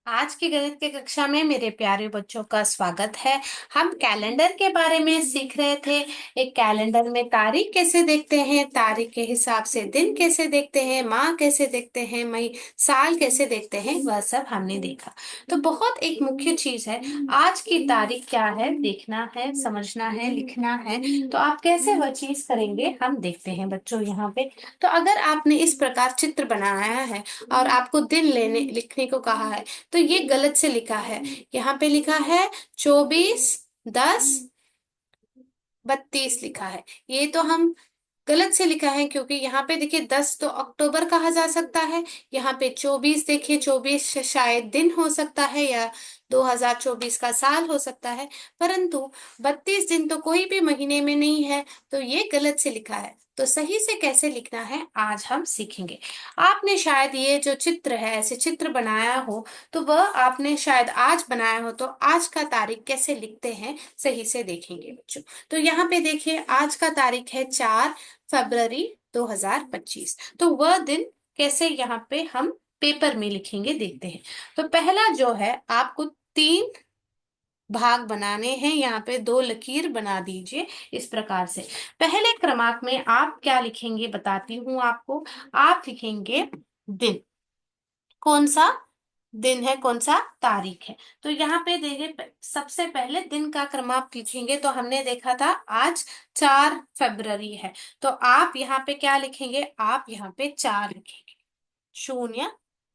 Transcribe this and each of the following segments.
आज की गणित की कक्षा में मेरे प्यारे बच्चों का स्वागत है। हम कैलेंडर के बारे में सीख रहे थे। एक कैलेंडर में तारीख कैसे देखते हैं, तारीख के हिसाब से दिन कैसे देखते हैं, माह कैसे देखते हैं, मई साल कैसे देखते हैं, वह सब हमने देखा। तो बहुत एक मुख्य चीज है, आज की तारीख क्या है देखना है, समझना है, लिखना है। तो आप कैसे वह चीज करेंगे हम देखते हैं बच्चों यहाँ पे। तो अगर आपने इस प्रकार चित्र बनाया है और आपको दिन लेने लिखने को कहा है तो ये गलत से लिखा है। यहाँ पे लिखा है 24/10/32 लिखा है। ये तो हम गलत से लिखा है, क्योंकि यहाँ पे देखिए 10 तो अक्टूबर कहा जा सकता है। यहाँ पे 24 देखिए, 24 शायद दिन हो सकता है या 2024 का साल हो सकता है। परंतु 32 दिन तो कोई भी महीने में नहीं है, तो ये गलत से लिखा है। तो सही से कैसे लिखना है आज हम सीखेंगे। आपने शायद ये जो चित्र है ऐसे चित्र बनाया हो, तो वह आपने शायद आज बनाया हो, तो आज का तारीख कैसे लिखते हैं सही से देखेंगे बच्चों। तो यहाँ पे देखिए आज का तारीख है 4 फरवरी 2025। तो वह दिन कैसे यहाँ पे हम पेपर में लिखेंगे देखते हैं। तो पहला जो है, आपको 3 भाग बनाने हैं। यहाँ पे 2 लकीर बना दीजिए इस प्रकार से। पहले क्रमांक में आप क्या लिखेंगे बताती हूँ आपको। आप लिखेंगे दिन। कौन सा दिन है, कौन सा तारीख है। तो यहाँ पे देखिए सबसे पहले दिन का क्रमांक लिखेंगे। तो हमने देखा था आज 4 फरवरी है, तो आप यहाँ पे क्या लिखेंगे, आप यहाँ पे 4 लिखेंगे, 0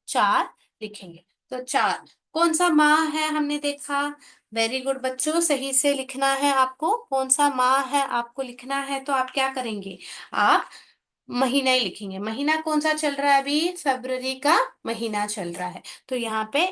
4 लिखेंगे। तो 4 कौन सा माह है हमने देखा। वेरी गुड बच्चों, सही से लिखना है आपको। कौन सा माह है आपको लिखना है, तो आप क्या करेंगे, आप महीना ही लिखेंगे। महीना कौन सा चल रहा है, अभी फरवरी का महीना चल रहा है। तो यहाँ पे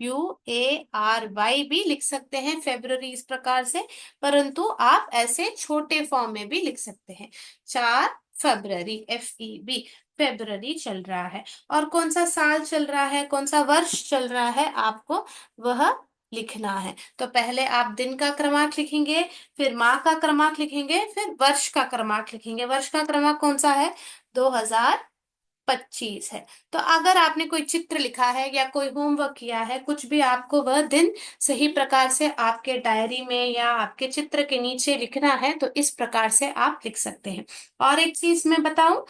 FEBRUARY भी लिख सकते हैं, फेब्रुअरी इस प्रकार से। परंतु आप ऐसे छोटे फॉर्म में भी लिख सकते हैं। 4 फरवरी FEB फेब्रुअरी चल रहा है। और कौन सा साल चल रहा है, कौन सा वर्ष चल रहा है, आपको वह लिखना है। तो पहले आप दिन का क्रमांक लिखेंगे, फिर माह का क्रमांक लिखेंगे, फिर वर्ष का क्रमांक लिखेंगे। वर्ष का क्रमांक कौन सा है, 2025 है। तो अगर आपने कोई चित्र लिखा है या कोई होमवर्क किया है, कुछ भी, आपको वह दिन सही प्रकार से आपके डायरी में या आपके चित्र के नीचे लिखना है, तो इस प्रकार से आप लिख सकते हैं। और एक चीज मैं बताऊं,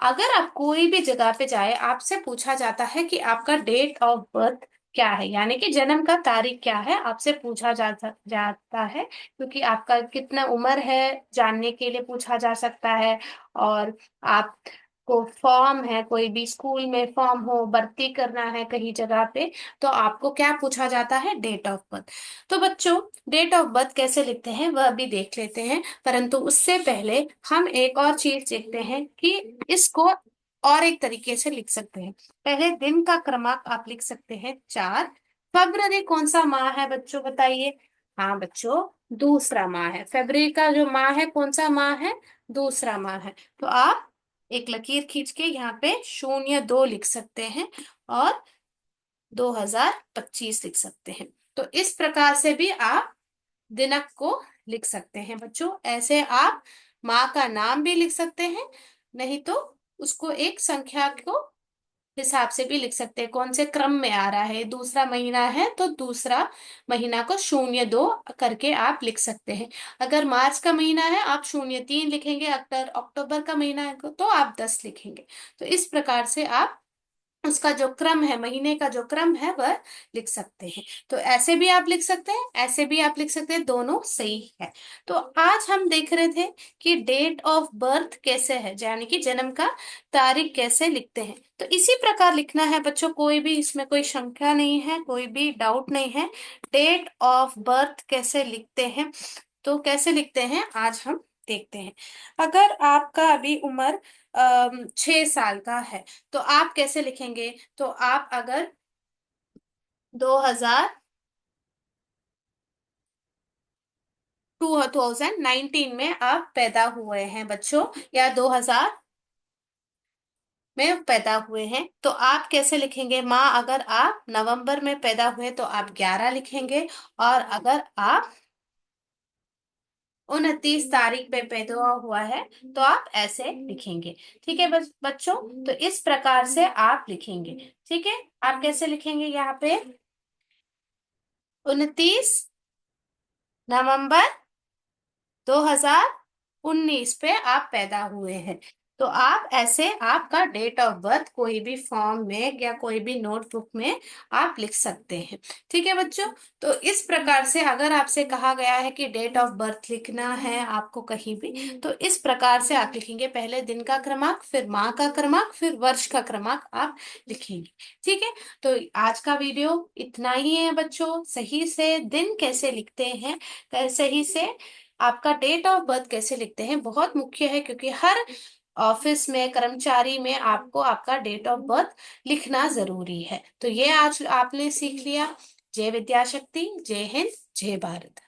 अगर आप कोई भी जगह पे जाए, आपसे पूछा जाता है कि आपका डेट ऑफ बर्थ क्या है, यानी कि जन्म का तारीख क्या है, आपसे पूछा जाता है, क्योंकि आपका कितना उम्र है जानने के लिए पूछा जा सकता है। और आप को फॉर्म है, कोई भी स्कूल में फॉर्म हो, भर्ती करना है कहीं जगह पे, तो आपको क्या पूछा जाता है, डेट ऑफ बर्थ। तो बच्चों डेट ऑफ बर्थ कैसे लिखते हैं वह भी देख लेते हैं। परंतु उससे पहले हम एक और चीज देखते हैं कि इसको और एक तरीके से लिख सकते हैं। पहले दिन का क्रमांक आप लिख सकते हैं 4। फरवरी कौन सा माह है बच्चों बताइए। हाँ बच्चों, दूसरा माह है। फरवरी का जो माह है कौन सा माह है, दूसरा माह है। तो आप एक लकीर खींच के यहाँ पे 02 लिख सकते हैं और 2025 लिख सकते हैं। तो इस प्रकार से भी आप दिनांक को लिख सकते हैं बच्चों। ऐसे आप माँ का नाम भी लिख सकते हैं, नहीं तो उसको एक संख्या को हिसाब से भी लिख सकते हैं, कौन से क्रम में आ रहा है। दूसरा महीना है तो दूसरा महीना को 02 करके आप लिख सकते हैं। अगर मार्च का महीना है आप 03 लिखेंगे, अक्टूबर अक्टूबर का महीना है तो आप 10 लिखेंगे। तो इस प्रकार से आप उसका जो क्रम है, महीने का जो क्रम है वह लिख सकते हैं। तो ऐसे भी आप लिख सकते हैं, ऐसे भी आप लिख सकते हैं, दोनों सही है। तो आज हम देख रहे थे कि डेट ऑफ बर्थ कैसे है, यानी कि जन्म का तारीख कैसे लिखते हैं। तो इसी प्रकार लिखना है बच्चों, कोई भी इसमें कोई शंका नहीं है, कोई भी डाउट नहीं है। डेट ऑफ बर्थ कैसे लिखते हैं, तो कैसे लिखते हैं आज हम देखते हैं। अगर आपका अभी उम्र 6 साल का है, तो आप कैसे लिखेंगे। तो आप अगर 2000 2019 में आप पैदा हुए हैं बच्चों, या 2000 में पैदा हुए हैं, तो आप कैसे लिखेंगे। माँ अगर आप नवंबर में पैदा हुए तो आप 11 लिखेंगे, और अगर आप 29 तारीख पे पैदा हुआ है, तो आप ऐसे लिखेंगे। ठीक है बच्चों, तो इस प्रकार से आप लिखेंगे। ठीक है, आप कैसे लिखेंगे यहाँ पे? 29 नवंबर 2019 पे आप पैदा हुए हैं। तो आप ऐसे आपका डेट ऑफ बर्थ कोई भी फॉर्म में या कोई भी नोटबुक में आप लिख सकते हैं। ठीक है बच्चों, तो इस प्रकार से अगर आपसे कहा गया है कि डेट ऑफ बर्थ लिखना है आपको कहीं भी, तो इस प्रकार से आप लिखेंगे। पहले दिन का क्रमांक, फिर माह का क्रमांक, फिर वर्ष का क्रमांक आप लिखेंगे। ठीक है, तो आज का वीडियो इतना ही है बच्चों। सही से दिन कैसे लिखते हैं, सही से आपका डेट ऑफ बर्थ कैसे लिखते हैं, बहुत मुख्य है, क्योंकि हर ऑफिस में, कर्मचारी में आपको आपका डेट ऑफ बर्थ लिखना जरूरी है। तो ये आज आपने सीख लिया। जय विद्या शक्ति, जय हिंद, जय भारत।